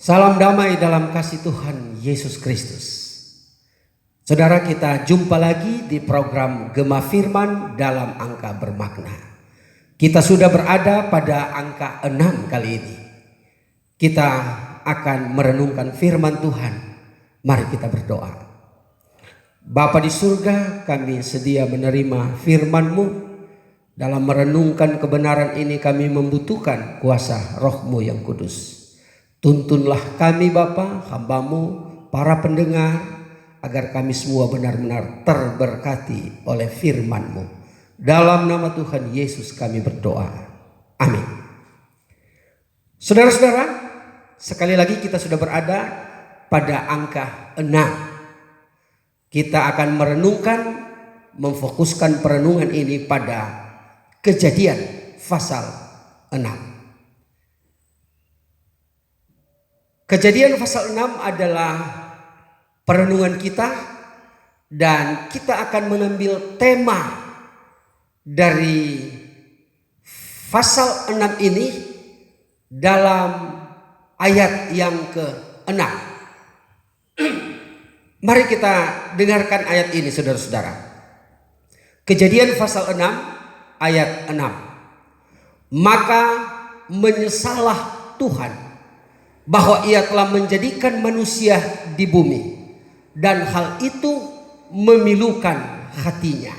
Salam damai dalam kasih Tuhan Yesus Kristus. Saudara, kita jumpa lagi di program Gema Firman dalam angka bermakna. Kita sudah berada pada angka 6 kali ini. Kita akan merenungkan firman Tuhan. Mari kita berdoa. Bapa di surga, kami sedia menerima firman-Mu. Dalam merenungkan kebenaran ini kami membutuhkan kuasa Roh-Mu yang kudus. Tuntunlah kami Bapa, hamba-Mu, para pendengar, agar kami semua benar-benar terberkati oleh firman-Mu. Dalam nama Tuhan Yesus kami berdoa. Amin. Saudara-saudara, sekali lagi kita sudah berada pada angka 6. Kita akan merenungkan, memfokuskan perenungan ini pada Kejadian pasal 6. Kejadian pasal 6 adalah perenungan kita, dan kita akan mengambil tema dari pasal 6 ini dalam ayat yang ke-6. Mari kita dengarkan ayat ini, saudara-saudara. Kejadian pasal 6 ayat 6. Maka menyesallah Tuhan bahwa ia telah menjadikan manusia di bumi, dan hal itu memilukan hatinya.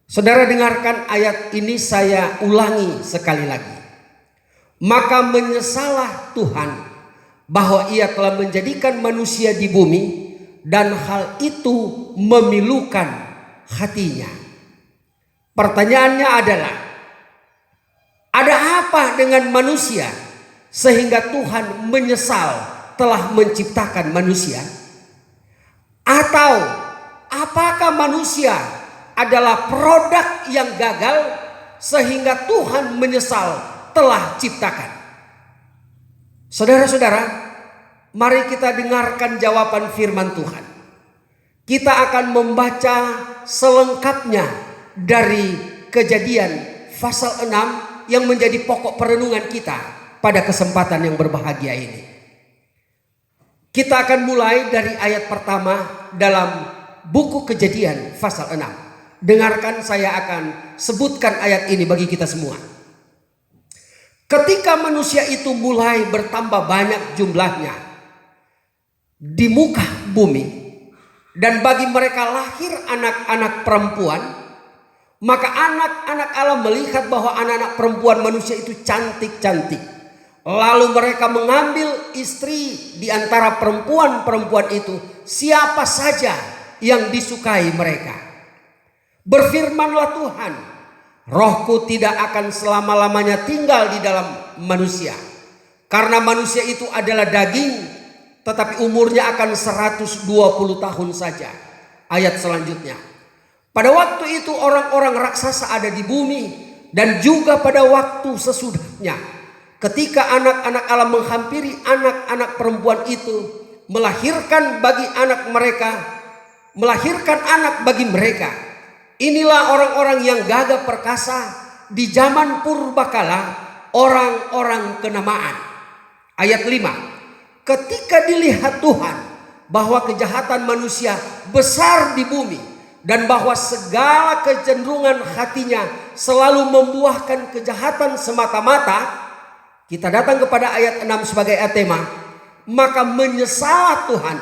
Saudara, dengarkan ayat ini, saya ulangi sekali lagi. Maka menyesallah Tuhan bahwa ia telah menjadikan manusia di bumi, dan hal itu memilukan hatinya. Pertanyaannya adalah, ada apa dengan manusia sehingga Tuhan menyesal telah menciptakan manusia? Atau apakah manusia adalah produk yang gagal sehingga Tuhan menyesal telah ciptakan? Saudara-saudara, mari kita dengarkan jawaban firman Tuhan. Kita akan membaca selengkapnya dari Kejadian pasal 6 yang menjadi pokok perenungan kita pada kesempatan yang berbahagia ini. Kita akan mulai dari ayat pertama dalam buku Kejadian pasal 6. Dengarkan, saya akan sebutkan ayat ini bagi kita semua. Ketika manusia itu mulai bertambah banyak jumlahnya di muka bumi, dan bagi mereka lahir anak-anak perempuan, maka anak-anak Allah melihat bahwa anak-anak perempuan manusia itu cantik-cantik. Lalu mereka mengambil istri di antara perempuan-perempuan itu, siapa saja yang disukai mereka. Berfirmanlah Tuhan, Rohku tidak akan selama-lamanya tinggal di dalam manusia, karena manusia itu adalah daging, tetapi umurnya akan 120 tahun saja. Ayat selanjutnya. Pada waktu itu orang-orang raksasa ada di bumi, dan juga pada waktu sesudahnya, ketika anak-anak Allah menghampiri anak-anak perempuan itu, melahirkan anak bagi mereka. Inilah orang-orang yang gagah perkasa di zaman purbakala, orang-orang kenamaan. Ayat 5. Ketika dilihat Tuhan bahwa kejahatan manusia besar di bumi, dan bahwa segala kecenderungan hatinya selalu membuahkan kejahatan semata-mata. Kita datang kepada ayat 6 sebagai tema. Maka menyesallah Tuhan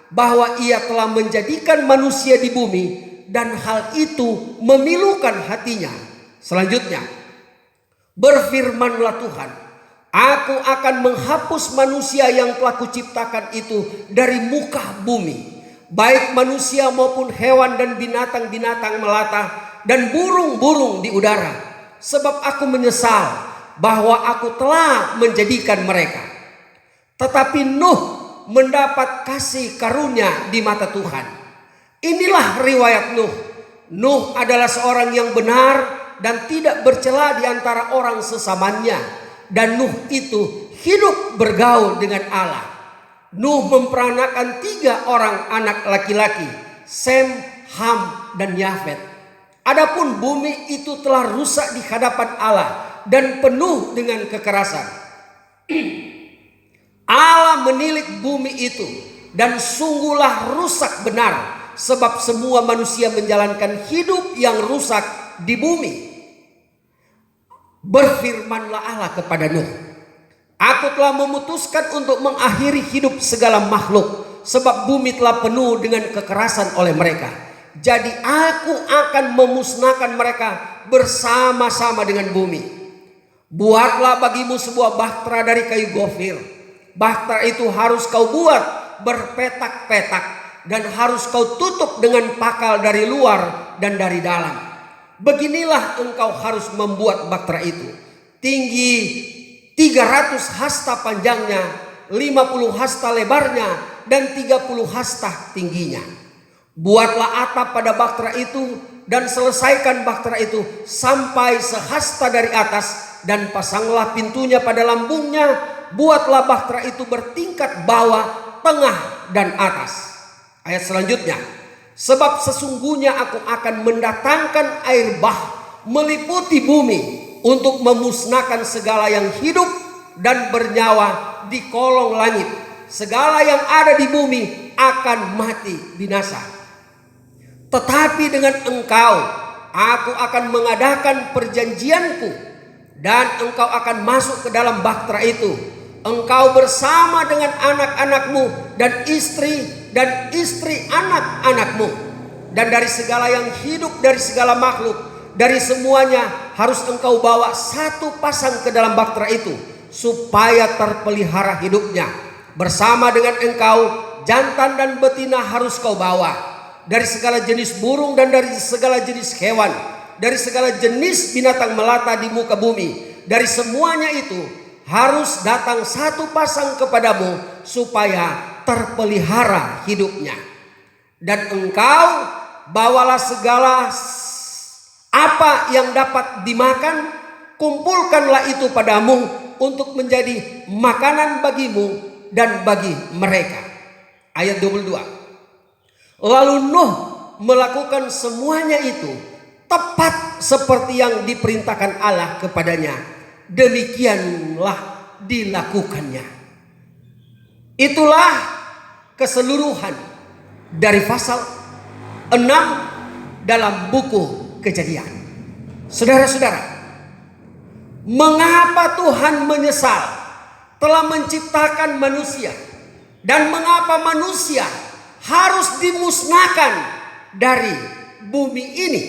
bahwa ia telah menjadikan manusia di bumi, dan hal itu memilukan hatinya. Selanjutnya, berfirmanlah Tuhan, Aku akan menghapus manusia yang telah kuciptakan itu dari muka bumi, baik manusia maupun hewan dan binatang-binatang melata dan burung-burung di udara, sebab aku menyesal bahwa aku telah menjadikan mereka. Tetapi Nuh mendapat kasih karunia di mata Tuhan. Inilah riwayat Nuh. Nuh adalah seorang yang benar dan tidak bercela di antara orang sesamanya. Dan Nuh itu hidup bergaul dengan Allah. Nuh memperanakan 3 orang anak laki-laki, Sem, Ham, dan Yafet. Adapun bumi itu telah rusak di hadapan Allah dan penuh dengan kekerasan. Allah menilik bumi itu, dan sungguhlah rusak benar, sebab semua manusia menjalankan hidup yang rusak di bumi. Berfirmanlah Allah kepada Nuh, aku telah memutuskan untuk mengakhiri hidup segala makhluk, sebab bumi telah penuh dengan kekerasan oleh mereka. Jadi aku akan memusnahkan mereka bersama-sama dengan bumi. Buatlah bagimu sebuah bahtera dari kayu gofir. Bahtera itu harus kau buat berpetak-petak, dan harus kau tutup dengan pakal dari luar dan dari dalam. Beginilah engkau harus membuat bahtera itu. Tinggi 300 hasta panjangnya, 50 hasta lebarnya, dan 30 hasta tingginya. Buatlah atap pada bahtera itu, dan selesaikan bahtera itu sampai sehasta dari atas, dan pasanglah pintunya pada lambungnya. Buatlah bahtera itu bertingkat bawah, tengah, dan atas. Ayat selanjutnya, sebab sesungguhnya aku akan mendatangkan air bah meliputi bumi untuk memusnahkan segala yang hidup dan bernyawa di kolong langit. Segala yang ada di bumi akan mati binasa. Tetapi dengan engkau aku akan mengadakan perjanjianku, dan engkau akan masuk ke dalam bahtera itu, engkau bersama dengan anak-anakmu dan istri anak-anakmu. Dan dari segala yang hidup, dari segala makhluk, dari semuanya harus engkau bawa satu pasang ke dalam bahtera itu, supaya terpelihara hidupnya. Bersama dengan engkau jantan dan betina harus kau bawa. Dari segala jenis burung dan dari segala jenis hewan, dari segala jenis binatang melata di muka bumi, dari semuanya itu harus datang satu pasang kepadamu, supaya terpelihara hidupnya. Dan engkau bawalah segala apa yang dapat dimakan, kumpulkanlah itu padamu untuk menjadi makanan bagimu dan bagi mereka. Ayat 22. Lalu Nuh melakukan semuanya itu tepat seperti yang diperintahkan Allah kepadanya. Demikianlah dilakukannya. Itulah keseluruhan dari pasal 6 dalam buku Kejadian. Saudara-saudara, mengapa Tuhan menyesal telah menciptakan manusia, dan mengapa manusia harus dimusnahkan dari bumi ini?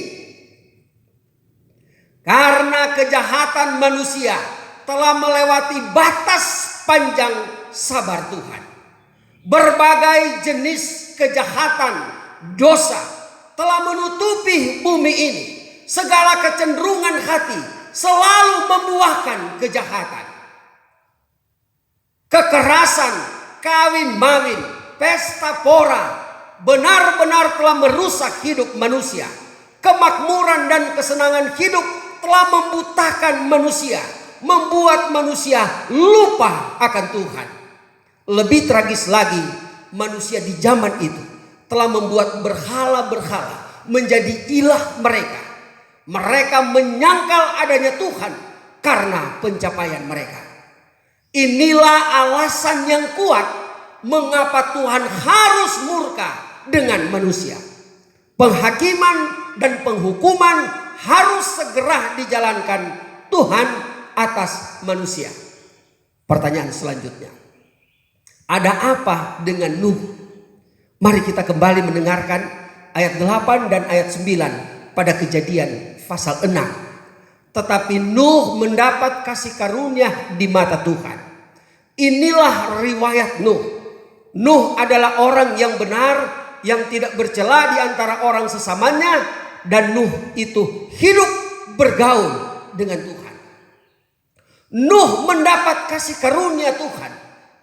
Karena kejahatan manusia telah melewati batas panjang sabar Tuhan. Berbagai jenis kejahatan, dosa telah menutupi bumi ini. Segala kecenderungan hati selalu membuahkan kejahatan. Kekerasan, kawin-mawin, pesta pora benar-benar telah merusak hidup manusia. Kemakmuran dan kesenangan hidup telah membutakan manusia, membuat manusia lupa akan Tuhan. Lebih tragis lagi, manusia di zaman itu telah membuat berhala-berhala menjadi ilah mereka. Mereka menyangkal adanya Tuhan karena pencapaian mereka. Inilah alasan yang kuat mengapa Tuhan harus murka dengan manusia. Penghakiman dan penghukuman harus segera dijalankan Tuhan atas manusia. Pertanyaan selanjutnya, ada apa dengan Nuh? Mari kita kembali mendengarkan ayat 8 dan ayat 9 pada Kejadian pasal 6. Tetapi Nuh mendapat kasih karunia di mata Tuhan. Inilah riwayat Nuh. Nuh adalah orang yang benar, yang tidak bercela di antara orang sesamanya, dan Nuh itu hidup bergaul dengan Tuhan. Nuh mendapat kasih karunia Tuhan.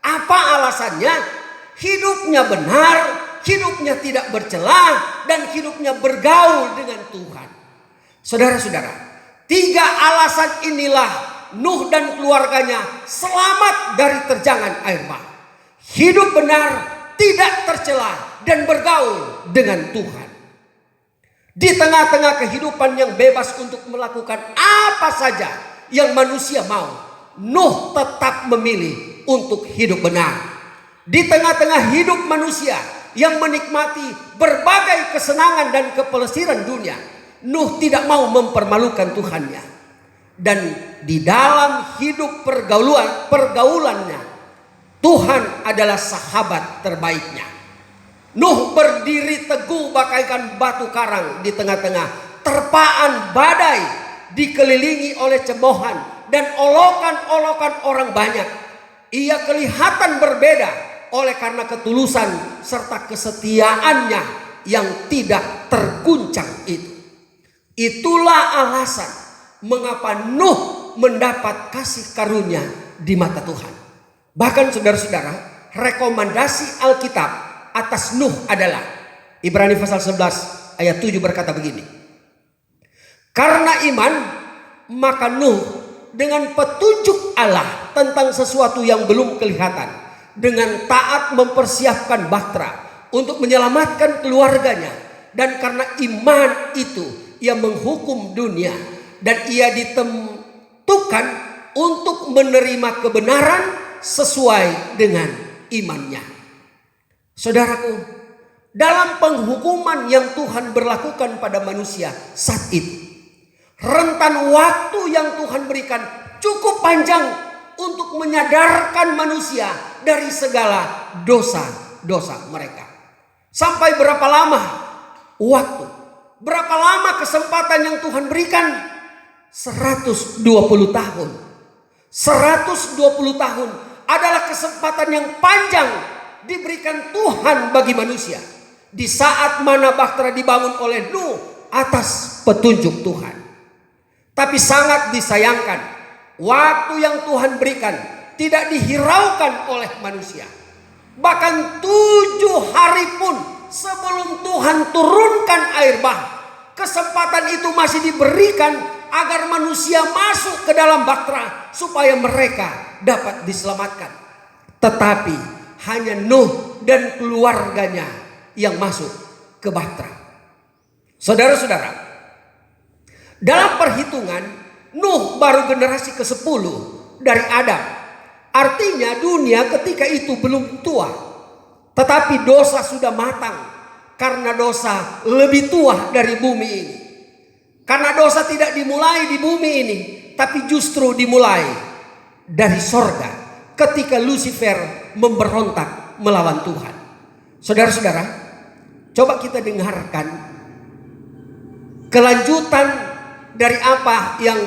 Apa alasannya? Hidupnya benar, hidupnya tidak bercela, dan hidupnya bergaul dengan Tuhan. Saudara-saudara, 3 alasan inilah Nuh dan keluarganya selamat dari terjangan air bah. Hidup benar, tidak tercela, dan bergaul dengan Tuhan. Di tengah-tengah kehidupan yang bebas untuk melakukan apa saja yang manusia mau, Nuh tetap memilih untuk hidup benar. Di tengah-tengah hidup manusia yang menikmati berbagai kesenangan dan kepelesiran dunia, Nuh tidak mau mempermalukan Tuhannya. Dan di dalam hidup pergaulannya, Tuhan adalah sahabat terbaiknya. Nuh berdiri teguh bagaikan batu karang di tengah-tengah terpaan badai, dikelilingi oleh cemoohan dan olokan-olokan orang banyak. Ia kelihatan berbeda oleh karena ketulusan serta kesetiaannya yang tidak terguncang itu. Itulah alasan mengapa Nuh mendapat kasih karunia di mata Tuhan. Bahkan saudara-saudara, rekomendasi Alkitab atas Nuh adalah Ibrani pasal 11 ayat 7 berkata begini. Karena iman, maka Nuh dengan petunjuk Allah tentang sesuatu yang belum kelihatan, dengan taat mempersiapkan bahtera untuk menyelamatkan keluarganya. Dan karena iman itu ia menghukum dunia, dan ia ditentukan untuk menerima kebenaran sesuai dengan imannya. Saudaraku, dalam penghukuman yang Tuhan berlakukan pada manusia saat itu, rentan waktu yang Tuhan berikan cukup panjang untuk menyadarkan manusia dari segala dosa-dosa mereka. Sampai berapa lama waktu? Berapa lama kesempatan yang Tuhan berikan? 120 tahun. 120 tahun adalah kesempatan yang panjang diberikan Tuhan bagi manusia. Di saat mana bahtera dibangun oleh Nuh atas petunjuk Tuhan. Tapi sangat disayangkan, waktu yang Tuhan berikan tidak dihiraukan oleh manusia. Bahkan 7 hari pun sebelum Tuhan turunkan air bah, kesempatan itu masih diberikan agar manusia masuk ke dalam bahtera supaya mereka dapat diselamatkan. Tetapi hanya Nuh dan keluarganya yang masuk ke bahtera. Saudara-saudara, dalam perhitungan Nuh baru generasi ke-10 dari Adam. Artinya dunia ketika itu belum tua, tetapi dosa sudah matang. Karena dosa lebih tua dari bumi ini. Karena dosa tidak dimulai di bumi ini, tapi justru dimulai dari sorga ketika Lucifer memberontak melawan Tuhan. Saudara-saudara, coba kita dengarkan kelanjutan dari apa yang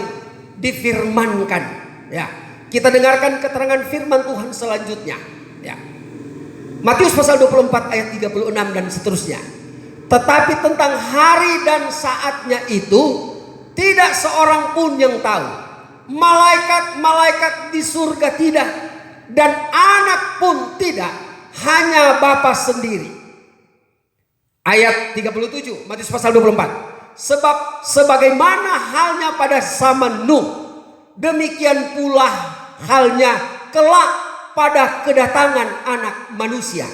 difirmankan. Ya, kita dengarkan keterangan firman Tuhan selanjutnya. Ya. Matius pasal 24 ayat 36 dan seterusnya. Tetapi tentang hari dan saatnya itu tidak seorang pun yang tahu. Malaikat-malaikat di surga tidak, dan anak pun tidak, hanya Bapa sendiri. Ayat 37 Matius pasal 24. Sebab sebagaimana halnya pada zaman Nuh, demikian pula halnya kelak pada kedatangan anak manusia.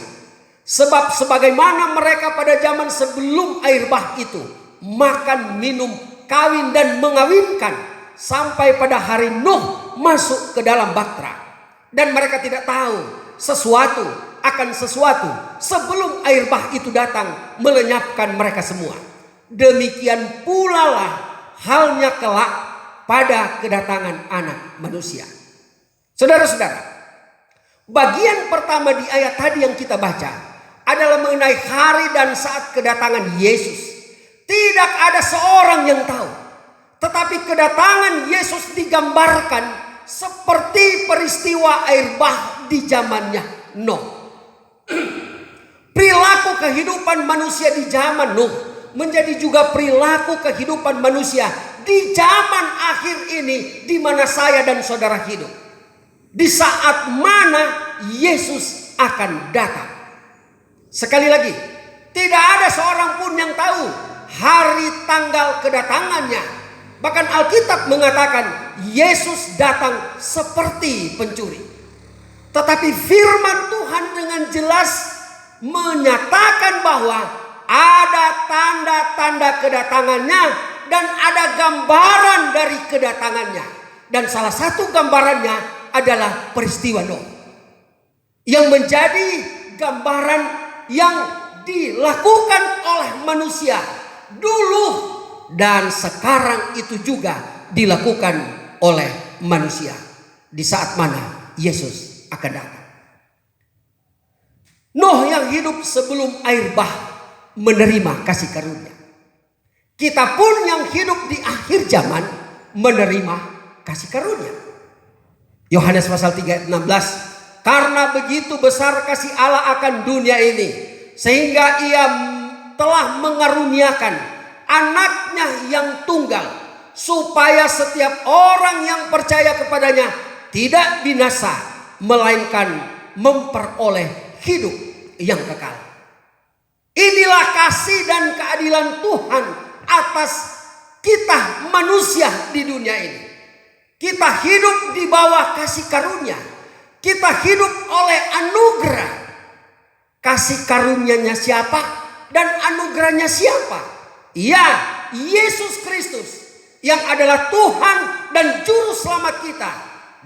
Sebab sebagaimana mereka pada zaman sebelum air bah itu makan, minum, kawin dan mengawinkan sampai pada hari Nuh masuk ke dalam bahtera, dan mereka tidak tahu sesuatu akan sesuatu sebelum air bah itu datang melenyapkan mereka semua. Demikian pula lah halnya kelak pada kedatangan anak manusia. Saudara-saudara, bagian pertama di ayat tadi yang kita baca adalah mengenai hari dan saat kedatangan Yesus. Tidak ada seorang yang tahu. Tetapi kedatangan Yesus digambarkan seperti peristiwa air bah di zamannya Nuh. Perilaku kehidupan manusia di zaman Nuh menjadi juga perilaku kehidupan manusia di zaman akhir ini, di mana saya dan saudara hidup. Di saat mana Yesus akan datang. Sekali lagi, tidak ada seorang pun yang tahu hari tanggal kedatangannya. Bahkan Alkitab mengatakan Yesus datang seperti pencuri. Tetapi firman Tuhan dengan jelas menyatakan bahwa ada tanda-tanda kedatangannya dan ada gambaran dari kedatangannya. Dan salah satu gambarannya adalah peristiwa Nuh. yang menjadi gambaran yang dilakukan oleh manusia dulu dan sekarang itu juga dilakukan oleh manusia di saat mana Yesus akan datang. Nuh yang hidup sebelum air bah menerima kasih karunia. Kita pun yang hidup di akhir zaman menerima kasih karunia. Yohanes pasal 3 ayat 16. Karena begitu besar kasih Allah akan dunia ini, sehingga ia telah mengaruniakan anaknya yang tunggal, supaya setiap orang yang percaya kepadanya tidak binasa, melainkan memperoleh hidup yang kekal. Inilah kasih dan keadilan Tuhan atas kita manusia di dunia ini. Kita hidup di bawah kasih karunia. Kita hidup oleh anugerah. Kasih karunia-Nya siapa dan anugerahnya siapa? Ya, Yesus Kristus yang adalah Tuhan dan juru selamat kita.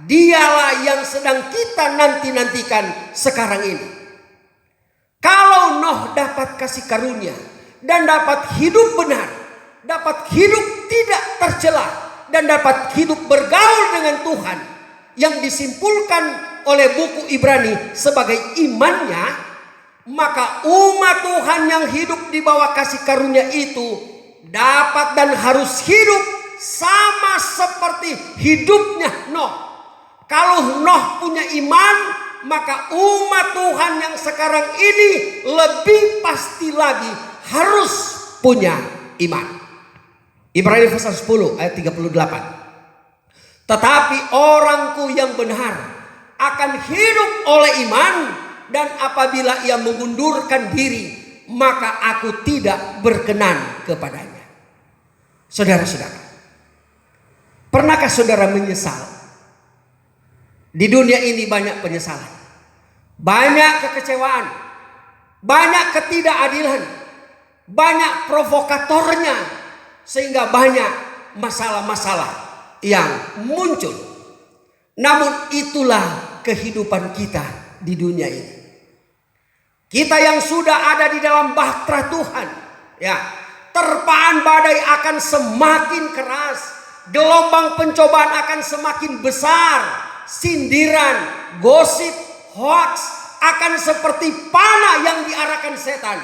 Dialah yang sedang kita nanti-nantikan sekarang ini. Kalau Nuh dapat kasih karunia dan dapat hidup benar, dapat hidup tidak tercela, dan dapat hidup bergaul dengan Tuhan, yang disimpulkan oleh buku Ibrani sebagai imannya, maka umat Tuhan yang hidup di bawah kasih karunia itu dapat dan harus hidup sama seperti hidupnya Nuh. Kalau Nuh punya iman, maka umat Tuhan yang sekarang ini lebih pasti lagi harus punya iman. Ibrani pasal 10 ayat 38. Tetapi orangku yang benar akan hidup oleh iman, dan apabila ia mengundurkan diri, maka aku tidak berkenan kepadanya. Saudara-saudara, pernahkah saudara menyesal? Di dunia ini banyak penyesalan, banyak kekecewaan, banyak ketidakadilan, banyak provokatornya, sehingga banyak masalah-masalah yang muncul. Namun itulah kehidupan kita di dunia ini. Kita yang sudah ada di dalam bahtera Tuhan, ya, terpaan badai akan semakin keras, gelombang pencobaan akan semakin besar, sindiran, gosip, hoax akan seperti panah yang diarahkan setan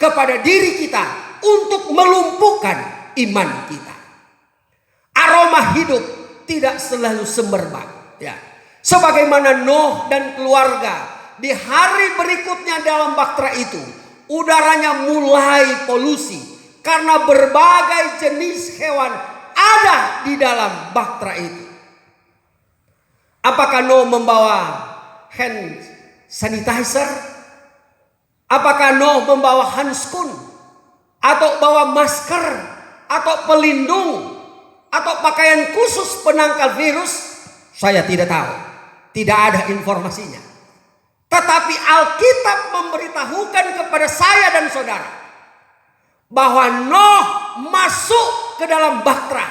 kepada diri kita untuk melumpuhkan iman kita. Aroma hidup tidak selalu semerbak. Ya, sebagaimana Nuh dan keluarga di hari berikutnya dalam bahtera itu, udaranya mulai polusi karena berbagai jenis hewan ada di dalam bahtera itu. Apakah Nuh membawa hand sanitizer? Apakah Nuh membawa handskun? Atau bawa masker? Atau pelindung? Atau pakaian khusus penangkal virus? Saya tidak tahu. Tidak ada informasinya. Tetapi Alkitab memberitahukan kepada saya dan saudara bahwa Nuh masuk ke dalam bahtera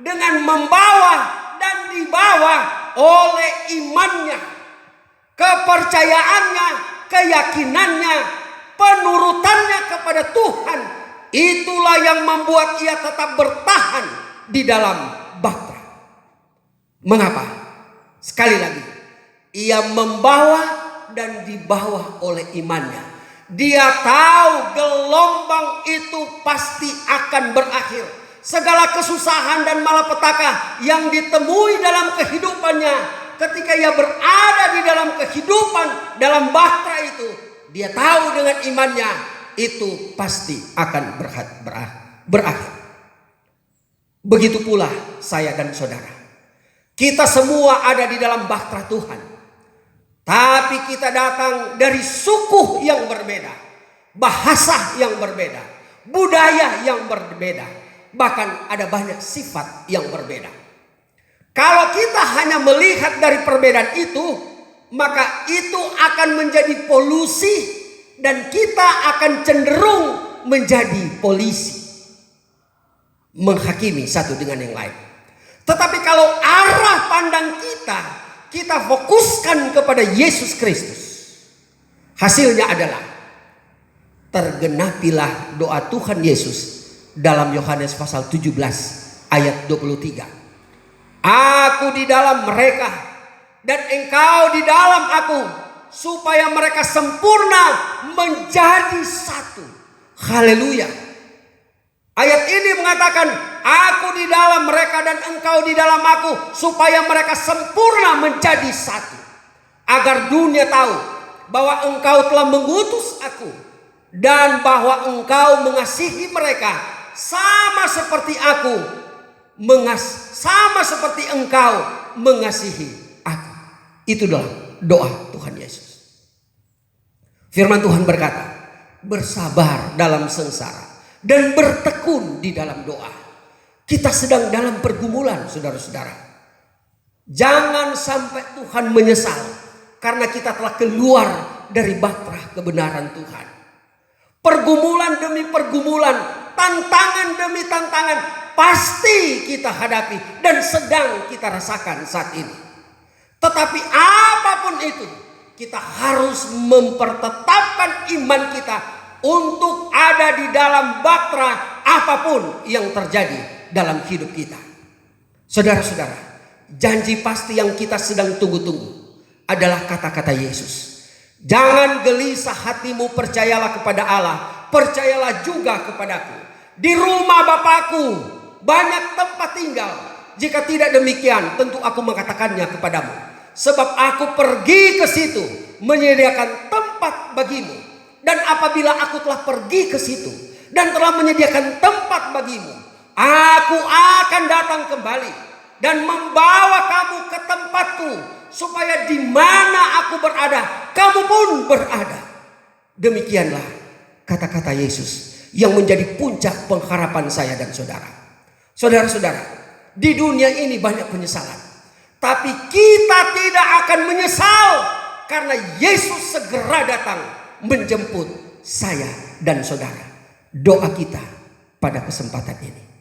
dengan membawa dan dibawa oleh imannya, kepercayaannya, keyakinannya, penurutannya kepada Tuhan. Itulah yang membuat ia tetap bertahan di dalam bahtera. Mengapa? Sekali lagi, ia membawa dan dibawa oleh imannya. Dia tahu gelombang itu pasti akan berakhir. Segala kesusahan dan malapetaka yang ditemui dalam kehidupannya, ketika ia berada di dalam kehidupan dalam bahtera itu, dia tahu dengan imannya itu pasti akan berakhir. Begitu pula saya dan saudara. Kita semua ada di dalam bahtera Tuhan. Tapi kita datang dari suku yang berbeda, bahasa yang berbeda, budaya yang berbeda, bahkan ada banyak sifat yang berbeda. Kalau kita hanya melihat dari perbedaan itu, maka itu akan menjadi polusi dan kita akan cenderung menjadi polisi, menghakimi satu dengan yang lain. Tetapi kalau arah pandang kita fokuskan kepada Yesus Kristus, Hasilnya adalah tergenapilah doa Tuhan Yesus dalam Yohanes pasal 17 ayat 23. Aku di dalam mereka dan engkau di dalam aku, supaya mereka sempurna menjadi satu. Haleluya. Ayat ini mengatakan, aku di dalam mereka dan engkau di dalam aku, supaya mereka sempurna menjadi satu. Agar dunia tahu bahwa engkau telah mengutus aku, dan bahwa engkau mengasihi mereka sama seperti aku, sama seperti engkau mengasihi aku. Itulah doa Tuhan Yesus. Firman Tuhan berkata, bersabar dalam sengsara dan bertekun di dalam doa. Kita sedang dalam pergumulan, saudara-saudara. Jangan sampai Tuhan menyesal karena kita telah keluar dari bahtera kebenaran Tuhan. Pergumulan demi pergumulan, tantangan demi tantangan pasti kita hadapi dan sedang kita rasakan saat ini. Tetapi apapun itu, kita harus mempertetapkan iman kita untuk ada di dalam bahtera apapun yang terjadi dalam hidup kita. Saudara-saudara, janji pasti yang kita sedang tunggu-tunggu adalah kata-kata Yesus. Jangan gelisah hatimu, percayalah kepada Allah, percayalah juga kepadaku. Di rumah Bapakku banyak tempat tinggal. Jika tidak demikian, tentu aku mengatakannya kepadamu. Sebab aku pergi ke situ menyediakan tempat bagimu. Dan apabila aku telah pergi ke situ dan telah menyediakan tempat bagimu, aku akan datang kembali dan membawa kamu ke tempatku, supaya di mana aku berada, kamu pun berada. Demikianlah kata-kata Yesus yang menjadi puncak pengharapan saya dan saudara. Saudara-saudara, di dunia ini banyak penyesalan, tapi kita tidak akan menyesal karena Yesus segera datang menjemput saya dan saudara. Doa kita pada kesempatan ini.